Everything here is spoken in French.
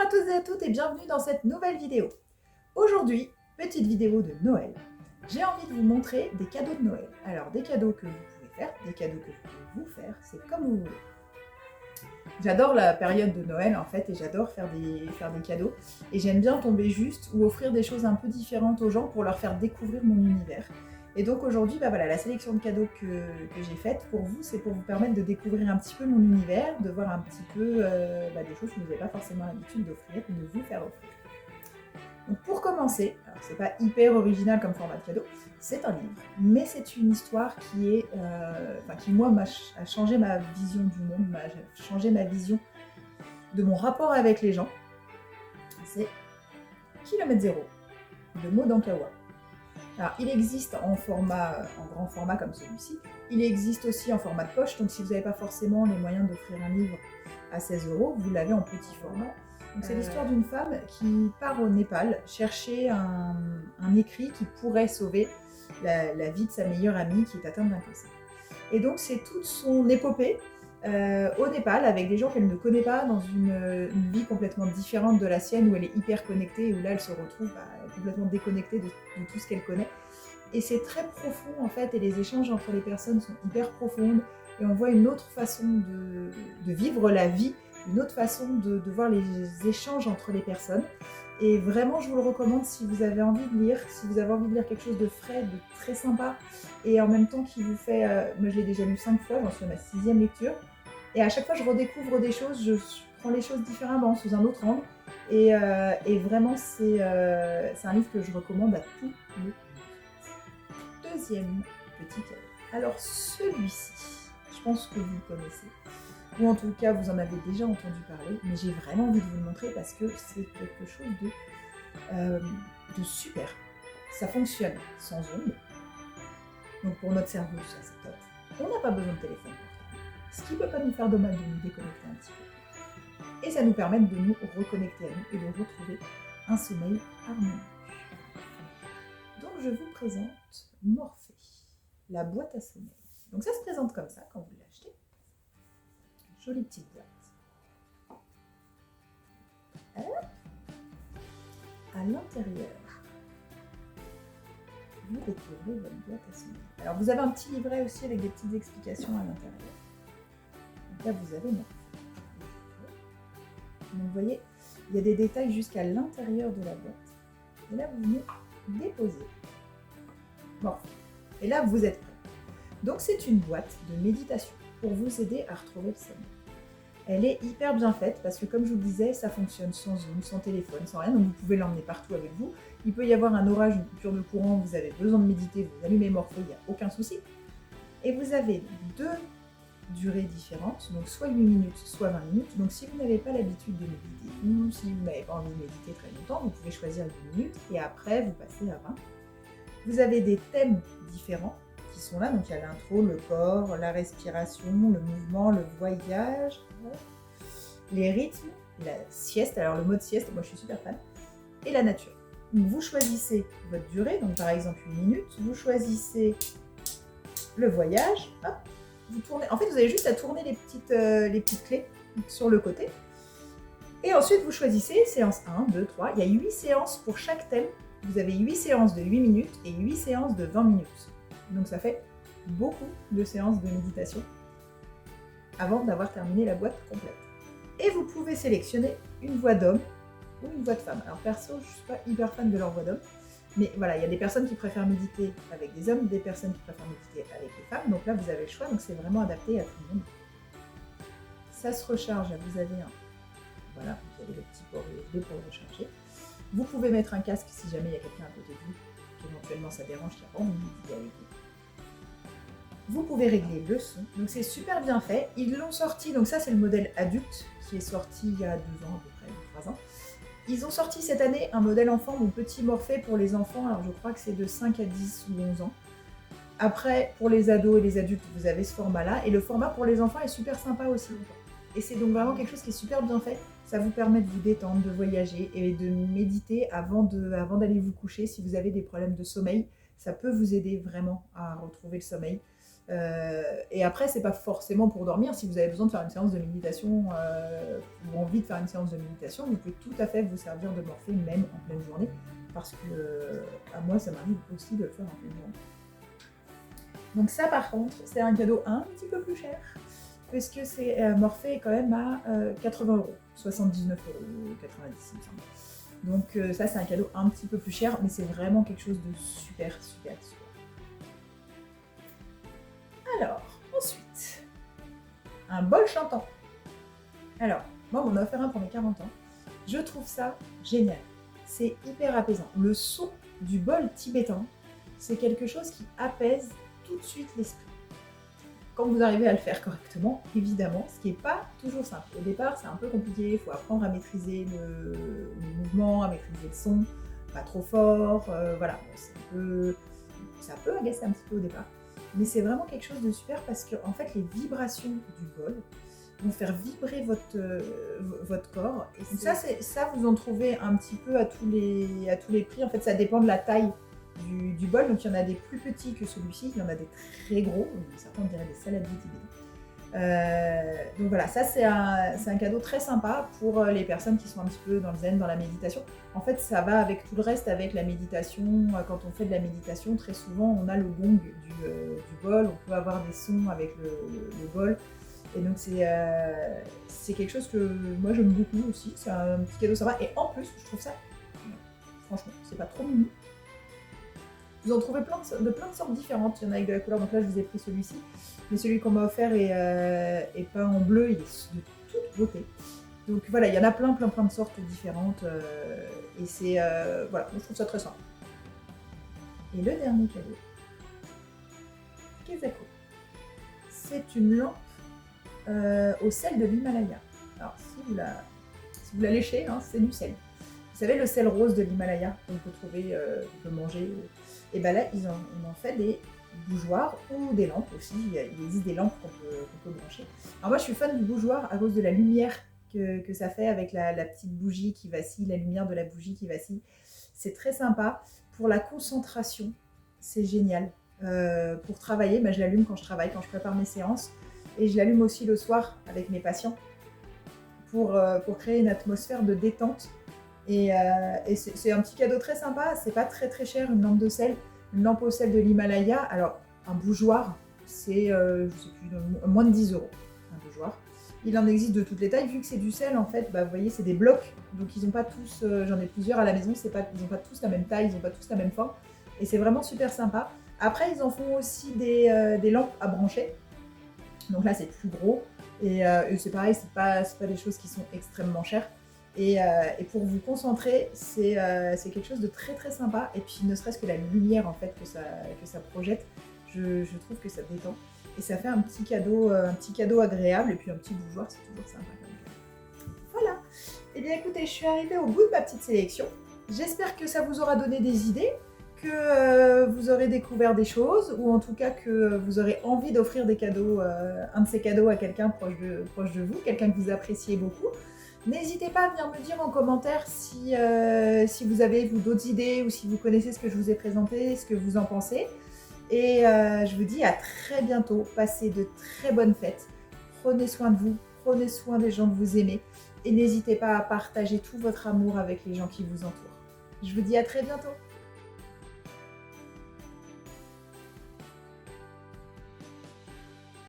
tous et à toutes et bienvenue dans cette nouvelle vidéo. Aujourd'hui, petite vidéo de Noël. J'ai envie de vous montrer des cadeaux de Noël. Alors des cadeaux que vous pouvez faire, des cadeaux que vous pouvez vous faire, c'est comme vous voulez. J'adore la période de Noël en fait et j'adore faire des cadeaux. Et j'aime bien tomber juste ou offrir des choses un peu différentes aux gens pour leur faire découvrir mon univers. Et donc aujourd'hui, voilà, la sélection de cadeaux que j'ai faite pour vous, c'est pour vous permettre de découvrir un petit peu mon univers, de voir un petit peu des choses que vous n'avez pas forcément l'habitude d'offrir ou de vous faire offrir. Donc pour commencer, alors c'est pas hyper original comme format de cadeau, c'est un livre, mais c'est une histoire qui moi a changé ma vision du monde, m'a changé ma vision de mon rapport avec les gens. C'est Kilomètre Zéro de Maud Ankawa. Alors, il existe en grand format comme celui-ci. Il existe aussi en format de poche. Donc, si vous n'avez pas forcément les moyens d'offrir un livre à 16 €, vous l'avez en petit format. Donc, c'est l'histoire d'une femme qui part au Népal chercher un écrit qui pourrait sauver la vie de sa meilleure amie qui est atteinte d'un cancer. Et donc, c'est toute son épopée au Népal avec des gens qu'elle ne connaît pas dans une vie complètement différente de la sienne où elle est hyper connectée, où là elle se retrouve complètement déconnectée de tout ce qu'elle connaît. Et c'est très profond en fait, et les échanges entre les personnes sont hyper profondes, et on voit une autre façon de vivre la vie, une autre façon de voir les échanges entre les personnes. Et vraiment, je vous le recommande si vous avez envie de lire, si vous avez envie de lire quelque chose de frais, de très sympa, et en même temps qui vous fait... moi, je l'ai déjà lu 5 fois, j'en suis à ma 6e lecture, et à chaque fois, je redécouvre des choses, je prends les choses différemment, sous un autre angle, et vraiment, c'est un livre que je recommande à tous les monde. Deuxième petit cadeau. Alors, celui-ci, je pense que vous le connaissez, ou en tout cas vous en avez déjà entendu parler, mais j'ai vraiment envie de vous le montrer parce que c'est quelque chose de super. Ça fonctionne sans ondes, donc pour notre cerveau ça c'est top. On n'a pas besoin de téléphone portable, ce qui ne peut pas nous faire de mal de nous déconnecter un petit peu. Et ça nous permet de nous reconnecter à nous et de retrouver un sommeil harmonieux. Donc je vous présente Morphée, la boîte à sommeil. Donc ça se présente comme ça quand vous l'achetez. Jolie petite boîte. À l'intérieur, vous découvrez votre boîte à sommeil. Alors vous avez un petit livret aussi avec des petites explications à l'intérieur. Donc là vous avez Morphée. Donc vous voyez, il y a des détails jusqu'à l'intérieur de la boîte. Et là vous venez déposer Morphée. Et là vous êtes prêt. Donc c'est une boîte de méditation pour vous aider à retrouver le sommeil. Elle est hyper bien faite parce que comme je vous le disais, ça fonctionne sans ondes, sans téléphone, sans rien, donc vous pouvez l'emmener partout avec vous. Il peut y avoir un orage, une coupure de courant, vous avez besoin de méditer, vous allumez Morphée, il n'y a aucun souci. Et vous avez 2 durées différentes, donc soit 8 minutes, soit 20 minutes. Donc si vous n'avez pas l'habitude de méditer ou si vous n'avez pas envie de méditer très longtemps, vous pouvez choisir 8 minutes et après vous passez à 20. Vous avez des thèmes différents qui sont là, donc il y a l'intro, le corps, la respiration, le mouvement, le voyage, les rythmes, la sieste, alors le mode sieste, moi je suis super fan, et la nature. Donc vous choisissez votre durée, donc par exemple 8 minutes, vous choisissez le voyage, hop, vous tournez, en fait vous avez juste à tourner les petites clés sur le côté, et ensuite vous choisissez séance 1, 2, 3, il y a 8 séances pour chaque thème, vous avez 8 séances de 8 minutes et 8 séances de 20 minutes. Donc ça fait beaucoup de séances de méditation avant d'avoir terminé la boîte complète. Et vous pouvez sélectionner une voix d'homme ou une voix de femme. Alors perso, je ne suis pas hyper fan de leur voix d'homme, mais voilà, il y a des personnes qui préfèrent méditer avec des hommes, des personnes qui préfèrent méditer avec les femmes, donc là vous avez le choix, donc c'est vraiment adapté à tout le monde. Ça se recharge, là vous avez voilà, vous avez le petit port USB pour le recharger. Vous pouvez mettre un casque si jamais il y a quelqu'un à côté de vous, qu'éventuellement ça dérange, qui n'a pas envie de méditer avec vous. Vous pouvez régler le son, donc c'est super bien fait. Ils l'ont sorti, donc ça c'est le modèle adulte qui est sorti il y a 2 ans à peu près, 3 ans. Ils ont sorti cette année un modèle enfant, mon petit Morphée pour les enfants, alors je crois que c'est de 5 à 10 ou 11 ans. Après, pour les ados et les adultes, vous avez ce format-là, et le format pour les enfants est super sympa aussi. Et c'est donc vraiment quelque chose qui est super bien fait. Ça vous permet de vous détendre, de voyager et de méditer avant d'aller vous coucher si vous avez des problèmes de sommeil. Ça peut vous aider vraiment à retrouver le sommeil. Et après, c'est pas forcément pour dormir. Si vous avez besoin de faire une séance de méditation ou envie de faire une séance de méditation, vous pouvez tout à fait vous servir de Morphée même en pleine journée, parce que à moi, ça m'arrive aussi de le faire en pleine journée. Donc ça, par contre, c'est un cadeau un petit peu plus cher, puisque Morphée est quand même à 80 €, 79,90 €. Donc ça, c'est un cadeau un petit peu plus cher, mais c'est vraiment quelque chose de super, super, super. Alors, ensuite, un bol chantant. Alors, moi, on m'a offert un pour mes 40 ans. Je trouve ça génial. C'est hyper apaisant. Le son du bol tibétain, c'est quelque chose qui apaise tout de suite l'esprit. Quand vous arrivez à le faire correctement, évidemment, ce qui n'est pas toujours simple. Au départ, c'est un peu compliqué, il faut apprendre à maîtriser le mouvement, à maîtriser le son, pas trop fort, voilà. Ça peut agacer un petit peu au départ, mais c'est vraiment quelque chose de super parce que en fait, les vibrations du bol vont faire vibrer votre corps. Et ça, vous en trouvez un petit peu à tous les prix. En fait, ça dépend de la taille du bol. Donc, il y en a des plus petits que celui-ci, il y en a des très gros. Certains diraient des saladiers tibétains. Donc voilà, ça c'est un cadeau très sympa pour les personnes qui sont un petit peu dans le zen, dans la méditation. En fait, ça va avec tout le reste, avec la méditation. Quand on fait de la méditation, très souvent, on a le gong du bol. On peut avoir des sons avec le bol. Et donc c'est quelque chose que moi j'aime beaucoup aussi, c'est un petit cadeau sympa. Et en plus, je trouve ça, franchement, c'est pas trop mignon. Vous en trouvez de plein de sortes différentes, il y en a avec de la couleur, donc là je vous ai pris celui-ci. Mais celui qu'on m'a offert est peint en bleu, il est de toute beauté. Donc voilà, il y en a plein de sortes différentes. Et c'est, voilà, moi je trouve ça très sympa. Et le dernier cadeau, Kezako. C'est une lampe au sel de l'Himalaya. Alors, si vous la léchez, hein, c'est du sel. Vous savez, le sel rose de l'Himalaya qu'on peut trouver, qu'on peut manger. Et bien là, on en fait des bougeoirs ou des lampes aussi. Il existe des lampes qu'on peut brancher. Alors moi, je suis fan du bougeoir à cause de la lumière que ça fait avec la petite bougie qui vacille, la lumière de la bougie qui vacille. C'est très sympa. Pour la concentration, c'est génial. Pour travailler, je l'allume quand je travaille, quand je prépare mes séances. Et je l'allume aussi le soir avec mes patients pour créer une atmosphère de détente. Et c'est un petit cadeau très sympa, c'est pas très cher, une lampe de sel, une lampe au sel de l'Himalaya. Alors, un bougeoir, c'est, je sais plus, moins de 10 €, un bougeoir. Il en existe de toutes les tailles, vu que c'est du sel, en fait, vous voyez, c'est des blocs, donc ils n'ont pas tous, j'en ai plusieurs à la maison, ils n'ont pas tous la même taille, ils n'ont pas tous la même forme, et c'est vraiment super sympa. Après, ils en font aussi des lampes à brancher. Donc là, c'est plus gros. Et c'est pareil, c'est pas des choses qui sont extrêmement chères. Et pour vous concentrer, c'est quelque chose de très sympa. Et puis, ne serait-ce que la lumière en fait que ça projette, je trouve que ça détend. Et ça fait un petit cadeau agréable. Et puis, un petit bougeoir, c'est toujours sympa. Voilà. Et bien, écoutez, je suis arrivée au bout de ma petite sélection. J'espère que ça vous aura donné des idées, que vous aurez découvert des choses, ou en tout cas que vous aurez envie d'offrir des cadeaux, un de ces cadeaux à quelqu'un proche de vous, quelqu'un que vous appréciez beaucoup. N'hésitez pas à venir me dire en commentaire si vous avez d'autres idées ou si vous connaissez ce que je vous ai présenté, ce que vous en pensez. Et je vous dis à très bientôt. Passez de très bonnes fêtes. Prenez soin de vous, prenez soin des gens que vous aimez et n'hésitez pas à partager tout votre amour avec les gens qui vous entourent. Je vous dis à très bientôt.